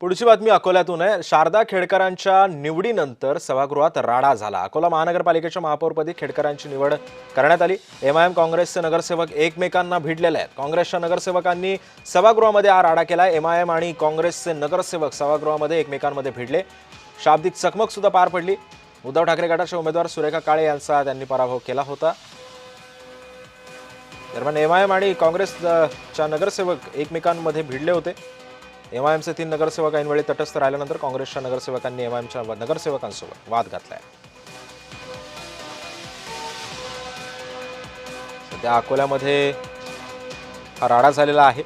पुढची बातमी अकोल्यातून आहे। शारदा खेडकरांच्या निवडीनंतर सभागृहात राडा झाला। अकोला महानगरपालिकेच्या महापौरपदी खेडकरांची निवड करण्यात आली। एमआयएम काँग्रेसचे नगरसेवक एकमेकांना भिडलेले आहेत। काँग्रेसच्या नगरसेवकांनी सभागृहामध्ये राडा केला। एमआयएम आणि काँग्रेसचे नगरसेवक सभागृहामध्ये एकमेकांमध्ये भिडले। शाब्दिक चकमक सुद्धा पार पडली। उद्धव ठाकरे गटाचे उमेदवार सुरेखा काळे यांचा त्यांनी पराभव केला होता। दरम्यान एमआयएम आणि काँग्रेसच्या नगरसेवक एकमेकांमध्ये भिडले होते। एमआयएमचे 3 नगरसेवक ऐनवेळी तटस्थ राहिल्यानंतर काँग्रेसच्या नगरसेवकांनी एमआयएमच्या नगरसेवकांसोबत वाद घातलाय। सध्या अकोल्यामध्ये हा राडा झालेला आहे।